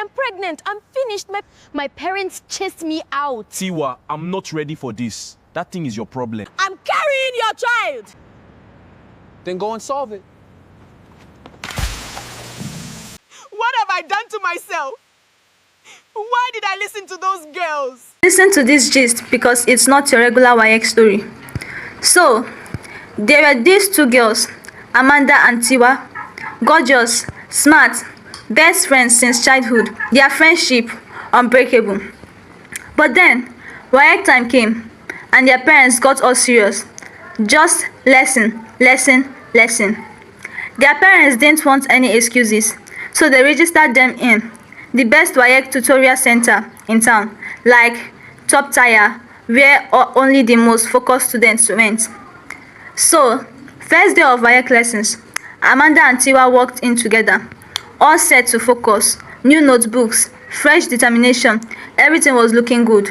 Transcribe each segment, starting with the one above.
am pregnant. I'm finished. My parents chased me out. Tiwa, I'm not ready for this. That thing is your problem. I'm carrying your child. Then go and solve it. What have I done to myself? Why did I listen to those girls? Listen to this gist because it's not your regular WAEC story. So, there were these two girls, Amanda and Tiwa, gorgeous, smart, best friends since childhood, their friendship unbreakable. But then, WAEC time came and their parents got all serious. Just lesson, lesson, lesson. Their parents didn't want any excuses, so they registered them in the best WAEC tutorial center in town, like top tier, where only the most focused students went. So, first day of WAEC lessons, Amanda and Tiwa walked in together, all set to focus, new notebooks, fresh determination, everything was looking good.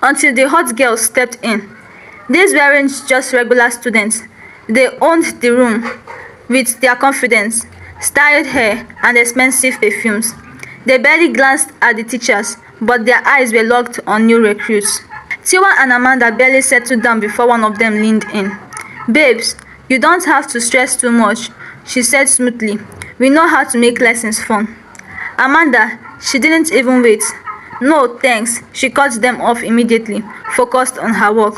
Until the hot girls stepped in. These weren't just regular students, they owned the room with their confidence, styled hair, and expensive perfumes. They barely glanced at the teachers, but their eyes were locked on new recruits. Tiwa and Amanda barely settled down before one of them leaned in. "Babes, you don't have to stress too much," she said smoothly. "We know how to make lessons fun." Amanda, she didn't even wait. "No, thanks," she cut them off immediately, focused on her work.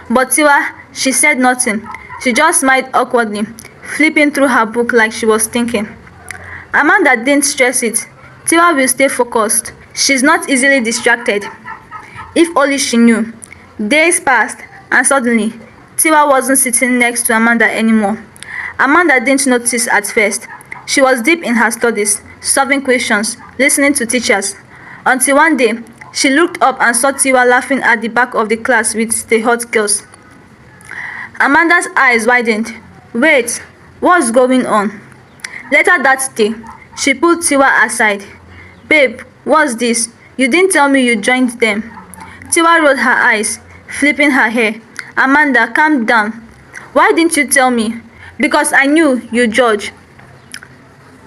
But Tiwa, she said nothing. She just smiled awkwardly, flipping through her book like she was thinking. Amanda didn't stress it. Tiwa will stay focused. She's not easily distracted. If only she knew. Days passed, and suddenly, Tiwa wasn't sitting next to Amanda anymore. Amanda didn't notice at first. She was deep in her studies, solving questions, listening to teachers. Until one day, she looked up and saw Tiwa laughing at the back of the class with the hot girls. Amanda's eyes widened. Wait, what's going on? Later that day, she pulled Tiwa aside. "Babe, what's this? You didn't tell me you joined them." Tiwa rolled her eyes, flipping her hair. "Amanda, calm down. Why didn't you tell me?" "Because I knew you judge."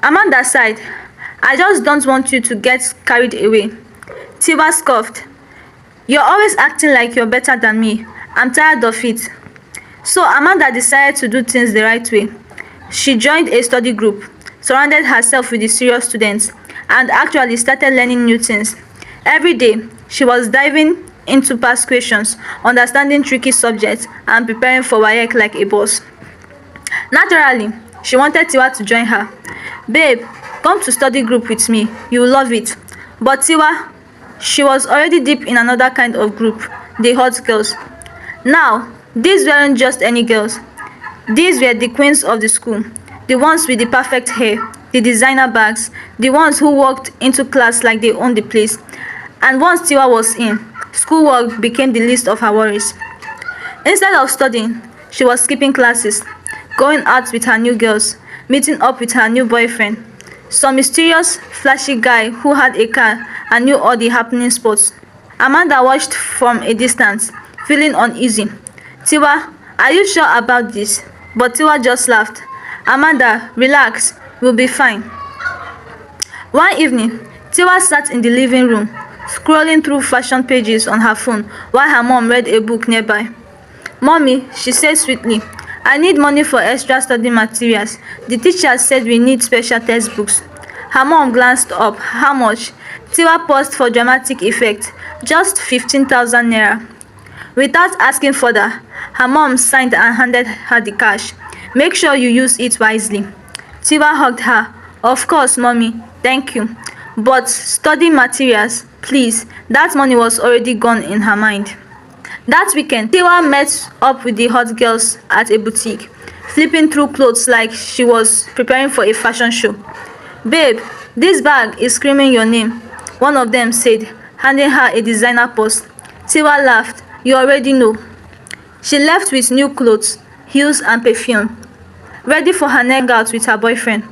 Amanda sighed. "I just don't want you to get carried away." Tiwa scoffed. "You're always acting like you're better than me. I'm tired of it." So Amanda decided to do things the right way. She joined a study group, surrounded herself with the serious students, and actually started learning new things. Every day, she was diving into past questions, understanding tricky subjects, and preparing for WAEC like a boss. Naturally, she wanted Tiwa to join her. "Babe, come to study group with me. You'll love it." But Tiwa, she was already deep in another kind of group, the hot girls. Now, these weren't just any girls. These were the queens of the school, the ones with the perfect hair, the designer bags, the ones who walked into class like they owned the place. And once Tiwa was in, schoolwork became the least of her worries. Instead of studying, she was skipping classes, going out with her new girls, meeting up with her new boyfriend, some mysterious, flashy guy who had a car and knew all the happening spots. Amanda watched from a distance, feeling uneasy. "Tiwa, are you sure about this?" But Tiwa just laughed. "Amanda, relax, we'll be fine." One evening, Tiwa sat in the living room, scrolling through fashion pages on her phone while her mom read a book nearby. "Mommy," she said sweetly, "I need money for extra study materials. The teacher said we need special textbooks." Her mom glanced up. "How much?" Tiwa paused for dramatic effect. "Just 15,000 naira." Without asking further, her mom signed and handed her the cash. "Make sure you use it wisely." Tiwa hugged her. "Of course, mommy, thank you. But study materials, please." That money was already gone in her mind. That weekend, Tiwa met up with the hot girls at a boutique, flipping through clothes like she was preparing for a fashion show. "Babe, this bag is screaming your name," one of them said, handing her a designer purse. Tiwa laughed. "You already know." She left with new clothes, heels, and perfume, ready for her night out with her boyfriend.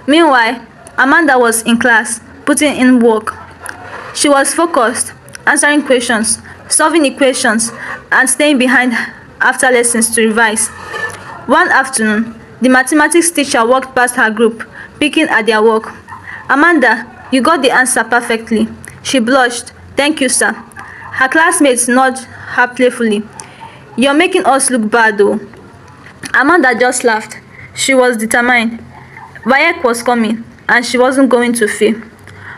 Meanwhile, Amanda was in class, putting in work. She was focused, answering questions, solving equations, and staying behind after lessons to revise. One afternoon, the mathematics teacher walked past her group, picking at their work. "Amanda, You got the answer perfectly. She blushed. Thank you, sir. Her classmates nodded her playfully. You're making us look bad though. Amanda just laughed. She was determined. WAEC was coming, and she wasn't going to fail.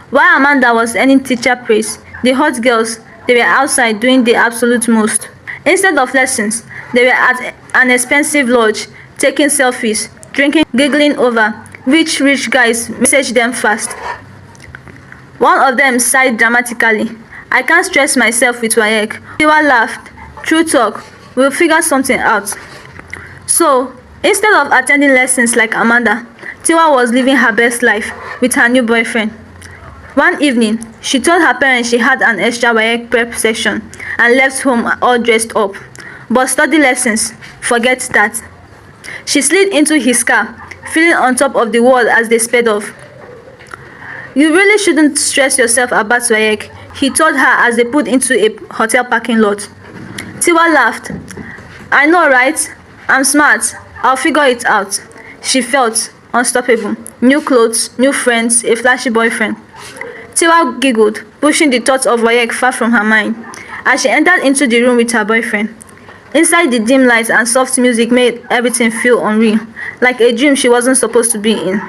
While Amanda was earning teacher praise, the hot girls, they were outside doing the absolute most. Instead of lessons, they were at an expensive lodge, taking selfies, drinking, giggling over which rich guys messaged them fast. One of them sighed dramatically. I can't stress myself with WAEC. Tiwa laughed. True talk. We'll figure something out. So, instead of attending lessons like Amanda, Tiwa was living her best life with her new boyfriend. One evening, she told her parents she had an extra WAEC prep session and left home all dressed up. But study lessons, forget that. She slid into his car, feeling on top of the world as they sped off. You really shouldn't stress yourself about WAEC, he told her as they pulled into a hotel parking lot. Tiwa laughed. I know, right? I'm smart. I'll figure it out. She felt unstoppable. New clothes, new friends, a flashy boyfriend. Tiwa giggled, pushing the thoughts of WAEC far from her mind, as she entered into the room with her boyfriend. Inside, the dim lights and soft music made everything feel unreal, like a dream she wasn't supposed to be in.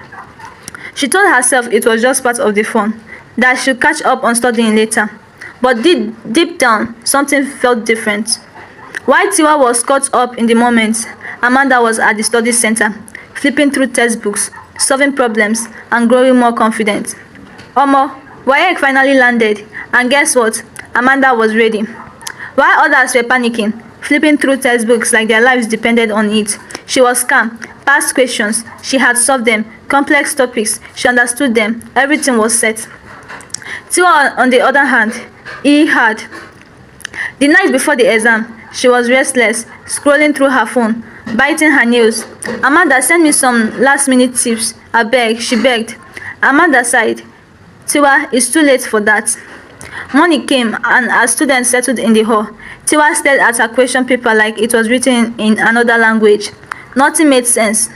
She told herself it was just part of the fun, that she'd catch up on studying later. But deep down, something felt different. While Tiwa was caught up in the moment, Amanda was at the study center, flipping through textbooks, solving problems, and growing more confident. Omo, WAEC finally landed, and guess what? Amanda was ready. While others were panicking, flipping through textbooks like their lives depended on it, she was calm, passed questions, she had solved them, complex topics, she understood them, everything was set. Tiwa, on the other hand, he had. The night before the exam, she was restless, scrolling through her phone, biting her nails. Amanda, send me some last-minute tips. I beg, she begged. Amanda sighed. Tiwa, it's too late for that. Morning came, and as students settled in the hall, Tiwa stared at her question paper like it was written in another language. Nothing made sense.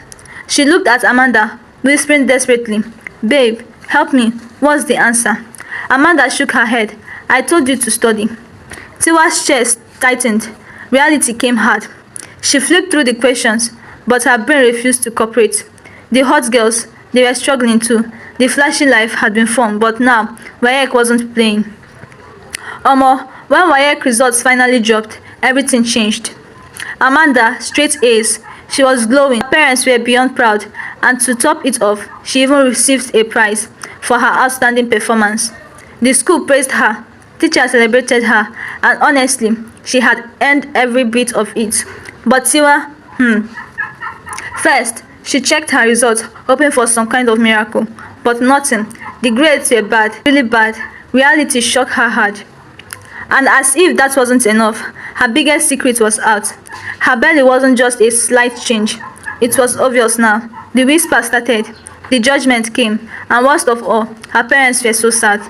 She looked at Amanda, whispering desperately, Babe, help me. What's the answer? Amanda shook her head. I told you to study. Tiwa's chest tightened. Reality came hard. She flipped through the questions, but her brain refused to cooperate. The hot girls, they were struggling too. The flashy life had been fun, but now WAEC wasn't playing. Omo, when WAEC results finally dropped, everything changed. Amanda, straight A's. She was glowing. Her parents were beyond proud, and to top it off, she even received a prize for her outstanding performance. The school praised her, teachers celebrated her, and honestly, she had earned every bit of it. But Tiwa, First, she checked her results, hoping for some kind of miracle. But nothing. The grades were bad, really bad. Reality shocked her hard. And as if that wasn't enough, her biggest secret was out. Her belly wasn't just a slight change. It was obvious now. The whisper started. The judgment came. And worst of all, her parents were so sad.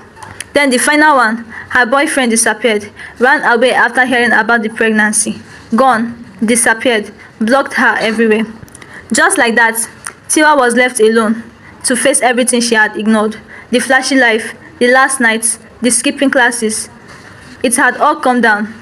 Then the final one, her boyfriend disappeared, ran away after hearing about the pregnancy. Gone, disappeared, blocked her everywhere. Just like that, Tiwa was left alone to face everything she had ignored. The flashy life, the last nights, the skipping classes. It had all come down.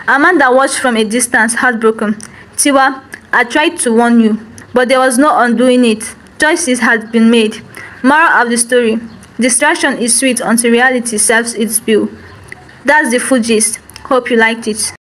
Amanda watched from a distance, heartbroken. Tiwa, I tried to warn you, but there was no undoing it. Choices had been made. Moral of the story, distraction is sweet until reality serves its bill. That's the full gist. Hope you liked it.